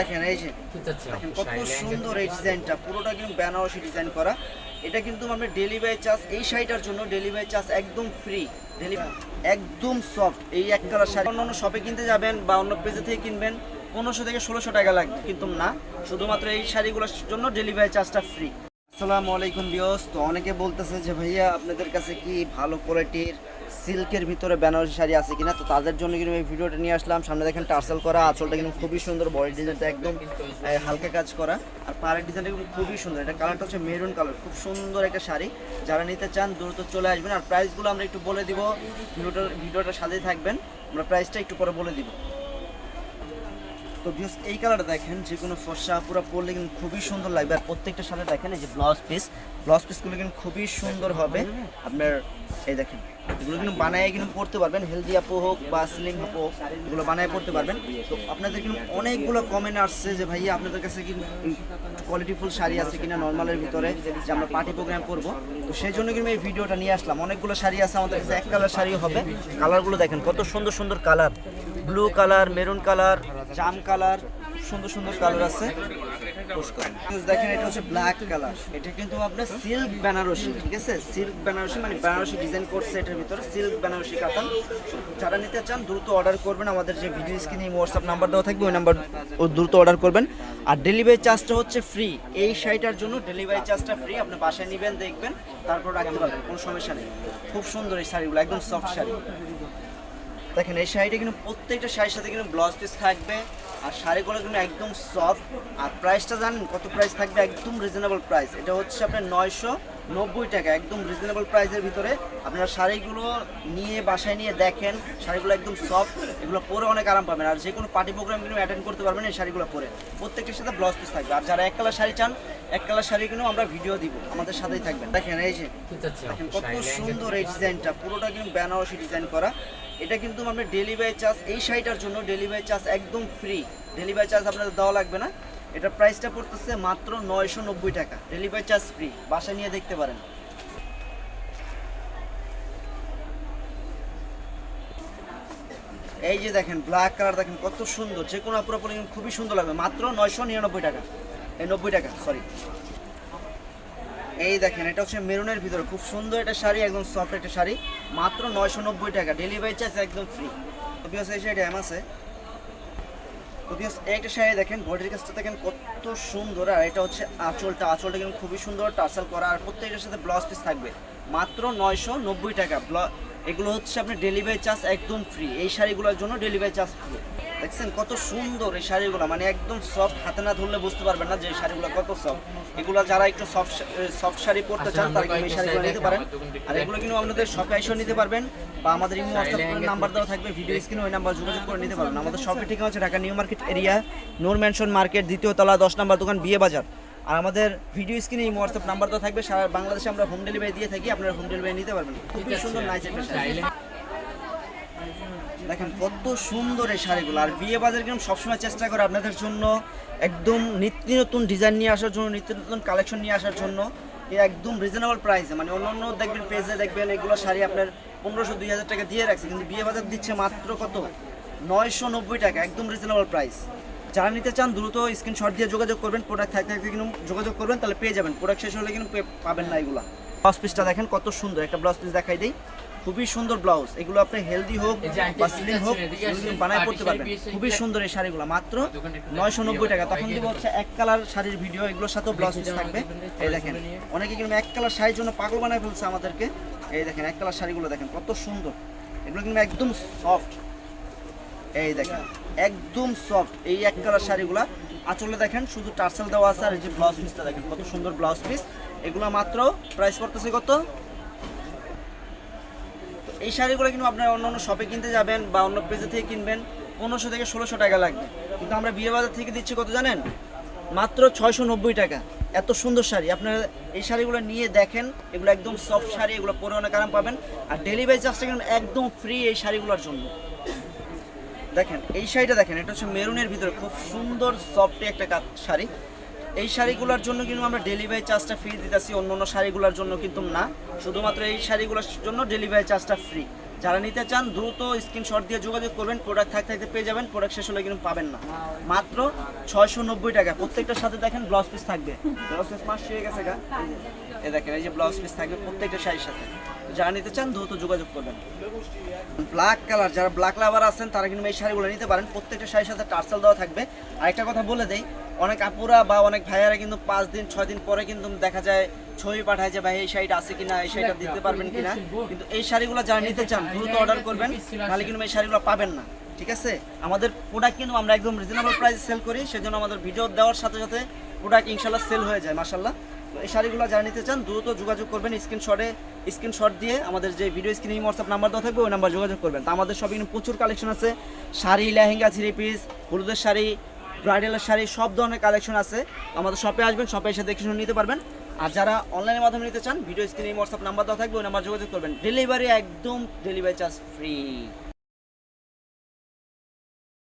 দেখেন এই যে দেখেন কত সুন্দর এই ডিজাইনটা, পুরোটা কিন্তু বেনারসি ডিজাইন করা। এটা কিন্তু আমরা ডেলিভারি চার্জ, এই শাড়িটার জন্য ডেলিভারি চার্জ একদম ফ্রি, একদম সফট। এই এক কালার শাড়ি অন্য শপে কিনতে যাবেন বা অন্য পেজে থেকে কিনবেন 1500 থেকে 1600 টাকা লাগবে, কিন্তু না, শুধুমাত্র এই শাড়িগুলোর জন্য ডেলিভারি চার্জটা ফ্রি। আসসালামু আলাইকুম ভিউয়ার্স। তো অনেকে বলতেছে যে ভাইয়া আপনাদের কাছে কি ভালো কোয়ালিটির সিল্কের ভিতরে বেনারসি শাড়ি আছে কিনা, তো তাদের জন্য কিন্তু এই ভিডিওটা নিয়ে আসলাম। সামনে দেখেন টার্সেল করা, আঁচলটা কিন্তু খুবই সুন্দর, বডি ডিজাইনটা একদম হালকা কাজ করা, আর পাড়ের ডিজাইনটা কিন্তু খুবই সুন্দর। এটা কালারটা হচ্ছে মেরুন কালার, খুব সুন্দর একটা শাড়ি। যারা নিতে চান দ্রুত চলে আসবেন। আর প্রাইসগুলো আমরা একটু বলে দিব, ভিডিওটার সাথেই থাকবেন, আমরা প্রাইসটা একটু পরে বলে দিব। তো ভিউয়ার্স এই কালারটা দেখেন, যে কোনো ফর্সা পুরো পরলে কিন্তু খুবই সুন্দর লাগবে। আর প্রত্যেকটার সাথে দেখেন এই যে ব্লাউজ পিসগুলো কিন্তু খুবই সুন্দর হবে আপনার। এই দেখেন এগুলো কিন্তু বানায় কিন্তু পড়তে পারবেন, হেলদি আপু হোক বা স্লিম আপু হোক, এগুলো বানায় পড়তে পারবেন। তো আপনাদের কিন্তু অনেকগুলো কমেন্ট আসছে যে ভাইয়া আপনাদের কাছে কি কোয়ালিটিফুল শাড়ি আছে কিনা নর্মালের ভিতরে, যে আমরা পার্টি প্রোগ্রাম করব। তো সেই জন্য কিন্তু এই ভিডিওটা নিয়ে আসলাম। অনেকগুলো শাড়ি আছে আমাদের কাছে, এক কালার শাড়িও হবে। কালারগুলো দেখেন কত সুন্দর সুন্দর colour, blue colour, maroon colour, জাম কালার, সুন্দর সুন্দর কালার আছে। দেখেন এটা হচ্ছে ব্ল্যাক কালার, এটা কিন্তু আপনার সিল্ক বেনারসি, ঠিক আছে, সিল্ক বেনারসি মানে বেনারসি ডিজাইন করছে এটার ভিতরে, সিল্ক বেনারসি কাতান। যারা নিতে চান দ্রুত অর্ডার করবেন, আমাদের যে ভিডিও স্ক্রিনে হোয়াটসঅ্যাপ নাম্বার দেওয়া থাকবে ওই নাম্বার দ্রুত অর্ডার করবেন। আর ডেলিভারি চার্জটা হচ্ছে ফ্রি, এই শাড়িটার জন্য ডেলিভারি চার্জটা ফ্রি। আপনি বাসায় নেবেন, দেখবেন, তারপর রাখতে পারবেন, কোনো সমস্যা নেই। খুব সুন্দর এই শাড়িগুলো, একদম সফট শাড়ি। দেখেন এই শাড়িটা কিন্তু প্রত্যেকটা শাড়ির সাথে কিন্তু ব্লাউজ পিস থাকবে, আর শাড়িগুলো কিন্তু একদম সফট। আর প্রাইসটা জানেন কত প্রাইস থাকবে? একদম রিজনেবল প্রাইস। এটা হচ্ছে আপনার 990 টাকা, একদম রিজনেবল প্রাইসের ভিতরে আপনারা শাড়িগুলো নিয়ে বাসায় নিয়ে দেখেন, শাড়িগুলো একদম সফট, এগুলো পরে অনেক আরাম পাবেন। আর যে কোনো পার্টি প্রোগ্রাম কিন্তু অ্যাটেন্ড করতে পারবেন এই শাড়িগুলো পরে, প্রত্যেকের সাথে ব্লাউজ পিস থাকবে। আর যারা এক কালার শাড়ি চান, এক কালার শাড়ি কিন্তু আমরা ভিডিও দিব, আমাদের সাথেই থাকবেন। দেখেন এই যে দেখেন কত সুন্দর এই ডিজাইনটা, পুরোটা কিন্তু বেনারসি ডিজাইন করা। এটা কিন্তু আমরা ডেলিভারি চার্জ, এই শাড়িটার জন্য ডেলিভারি চার্জ একদম ফ্রি, ডেলিভারি চার্জ আপনাদের দেওয়া লাগবে না। এটা প্রাইসটা পড়তেছে মাত্র 990 টাকা, ডেলিভারি চার্জ ফ্রি, বাসায় নিয়ে দেখতে পারেন। এই যে দেখেন ব্ল্যাক কালার, দেখেন কত সুন্দর, যে কোনো আপুরা পরে কিন্তু খুবই সুন্দর লাগবে, মাত্র 999 টাকা, এই 90 টাকা সরি। এই দেখেন এটা হচ্ছে মেরুনের ভিতরে, খুব সুন্দর একটা শাড়ি, একদম সফট একটা শাড়ি, মাত্র 990 টাকা, ডেলিভারি চার্জ একদম ফ্রি। তো বিকজ এই শাড়িটা এম আছে, তো বিকজ একটা শাড়ি দেখেন বডির কাজটা দেখেন কত সুন্দর। আর এটা হচ্ছে আঁচলটা কিন্তু খুবই সুন্দর টার্সেল করা, আর প্রত্যেকটার সাথে ব্লাউজ পিস থাকবে, মাত্র 990 টাকা। এগুলো হচ্ছে আপনার ডেলিভারি চার্জ একদম ফ্রি, এই শাড়িগুলোর জন্য ডেলিভারি চার্জ ফ্রি। দেখছেন কত সুন্দর এই শাড়িগুলো, মানে একদম সফট, হাতে না ধরলে বুঝতে পারবেন না যে এই শাড়িগুলো কত সফট। এগুলো যারা একটু সফট শাড়ি পরতে চান তারা কিন্তু এই শাড়িগুলো নিতে পারেন। আর এগুলো কিন্তু আপনাদের শপে এসেও নিতে পারবেন, বা আমাদের ইমো হোয়াটসঅ্যাপ নাম্বার দেওয়া থাকবে ভিডিও স্ক্রিনে, ওই নাম্বার যোগাযোগ করে নিতে পারবেন। আমাদের শপের ঠিকানা হচ্ছে ঢাকা নিউ মার্কেট এরিয়া, নূর ম্যানশন মার্কেট, দ্বিতীয় তলা, 10 নম্বর দোকান, বিয়ে বাজার। আর আমাদের ভিডিও স্ক্রিনে ইমো হোয়াটসঅ্যাপ নাম্বার দেওয়া থাকবে, সারা বাংলাদেশে আমরা হোম ডেলিভারি দিয়ে থাকি, আপনারা হোম ডেলিভারি নিতে পারবেন। খুবই সুন্দর নাইস একটা শাড়ি, দেখেন কত সুন্দর এই শাড়িগুলো। আর বিয়ে বাজার কিন্তু সবসময় চেষ্টা করে আপনাদের জন্য একদম নিত্য নতুন ডিজাইন নিয়ে আসার জন্য, নিত্য নতুন কালেকশন নিয়ে আসার জন্য, একদম রিজনেবল প্রাইসে। মানে অন্য দেখবেন পেজে দেখবেন এগুলো শাড়ি আপনার 1500-2000 টাকা দিয়ে রাখছে, কিন্তু বিয়ে বাজার দিচ্ছে মাত্র কত? 990 টাকা, একদম রিজনেবল প্রাইস। যারা নিতে চান দ্রুত স্ক্রিনশট দিয়ে যোগাযোগ করবেন, প্রোডাক্ট থাকতে কিন্তু যোগাযোগ করবেন, তাহলে পেয়ে যাবেন। প্রোডাক্ট শেষ হলে কিন্তু পাবেন না এগুলো। ব্লাউজ পিসটা দেখেন কত সুন্দর, একটা ব্লাউজ পিস দেখাই দিই, খুবই সুন্দর ব্লাউজ। এগুলো আপনি হেলদি হোক বা স্লিম হোক বানায় পড়তে পারবেন, খুবই সুন্দর এই শাড়িগুলো, মাত্র 990 টাকা। তখন দিব হচ্ছে এক কালার শাড়ির ভিডিও, এগুলোর সাথেও ব্লাউজ পিস থাকবে। এই দেখেন অনেকে কিন্তু এক কালার শাড়ির জন্য পাগল বানায় ফেলছে আমাদেরকে। এই দেখেন এক কালার শাড়িগুলো দেখেন কত সুন্দর, এগুলো কিন্তু একদম সফট। এই দেখেন একদম সফট এই এক কালার শাড়িগুলা। আঁচলে দেখেন শুধু টার্সেল দেওয়া আছে, আর এই যে ব্লাউজ পিসটা দেখেন কত সুন্দর ব্লাউজ পিস। এগুলো মাত্র প্রাইস পড়তেছে কত? এই শাড়িগুলো কিন্তু আপনারা অন্য শপে কিনতে যাবেন বা অন্য পেজে থেকে কিনবেন 1500 থেকে 1600 টাকা লাগবে, কিন্তু আমরা বিয়ে বাজার থেকে দিচ্ছি কত জানেন? মাত্র 690 টাকা। এত সুন্দর শাড়ি, আপনারা এই শাড়িগুলো নিয়ে দেখেন, এগুলো একদম সফট শাড়ি, এগুলো পরে অনেক আরাম পাবেন। আর ডেলিভারি চার্জটা কিন্তু একদম ফ্রি এই শাড়িগুলোর জন্য। দেখেন এই শাড়িটা দেখেন, এটা হচ্ছে মেরুনের ভিতরে, খুব সুন্দর সফট একটা শাড়ি। এই শাড়িগুলোর জন্য কিন্তু আমরা ডেলিভারি চার্জটা ফ্রি দিতেছি, অন্য শাড়িগুলোর জন্য কিন্তু না, শুধুমাত্র এই শাড়িগুলোর জন্য ডেলিভারি চার্জটা ফ্রি, যারা নিতে চান দ্রুত স্ক্রিনশট দিয়ে যোগাযোগ করবেন, প্রোডাক্ট থাকতে থাকতে পেয়ে যাবেন, প্রোডাক্ট শেষ হলে কিন্তু পাবেন না। মাত্র 690 টাকা, প্রত্যেকটার সাথে দেখেন ব্লাউজ পিস থাকবে, ব্লাউজ পিস মাস হয়ে গেছে গা, এই দেখেন এই যে ব্লাউজ পিস থাকবে প্রত্যেকটা শাড়ির সাথে। যারা নিতে চান দ্রুত যোগাযোগ করবেন। ব্ল্যাক কালার, যারা ব্ল্যাক লাভার আছেন তারা কিন্তু এই শাড়িগুলো নিতে পারেন, প্রত্যেকটা শাড়ির সাথে টার্সেল দেওয়া থাকবে। আরেকটা কথা বলে দেই, অনেক আপুরা বা অনেক ভাইয়ারা কিন্তু 5 দিন 6 দিন পরে কিন্তু দেখা যায় ছবি পাঠায় যে ভাই এই শাড়িটা আছে কিনা, এই শাড়িটা দিতে পারবেন কিনা। কিন্তু এই শাড়িগুলো যারা নিতে চান দ্রুত অর্ডার করবেন, তাহলে কিন্তু এই শাড়িগুলো পাবেন না, ঠিক আছে। আমাদের প্রোডাক্ট কিন্তু আমরা একদম রিজনেবল প্রাইসে সেল করি, সেজন্য আমাদের ভিডিও দেওয়ার সাথে সাথে প্রোডাক্ট ইনশাল্লাহ সেল হয়ে যায় মাশাল্লাহ। তো এই শাড়িগুলো যারা নিতে চান দ্রুত যোগাযোগ করবেন, স্ক্রিনশট দিয়ে আমাদের যে ভিডিও স্ক্রিনে হোয়াটসঅ্যাপ নাম্বার দেওয়া থাকবে ওই নাম্বার যোগাযোগ করবেন। তো আমাদের শপিং প্রচুর কালেকশন আছে, শাড়ি, লেহেঙ্গা, 3 পিস, হলুদের শাড়ি, ব্রাইডালের শাড়ি, সব ধরনের কালেকশন আছে। আমাদের শপে আসবেন, শপে এসে দেখে শুনে নিতে পারবেন। আর যারা অনলাইনের মাধ্যমে নিতে চান ভিডিও স্ক্রিনে হোয়াটসঅ্যাপ নাম্বার দেওয়া থাকবে ওই নাম্বার যোগাযোগ করবেন। ডেলিভারি একদম, ডেলিভারি চার্জ ফ্রি।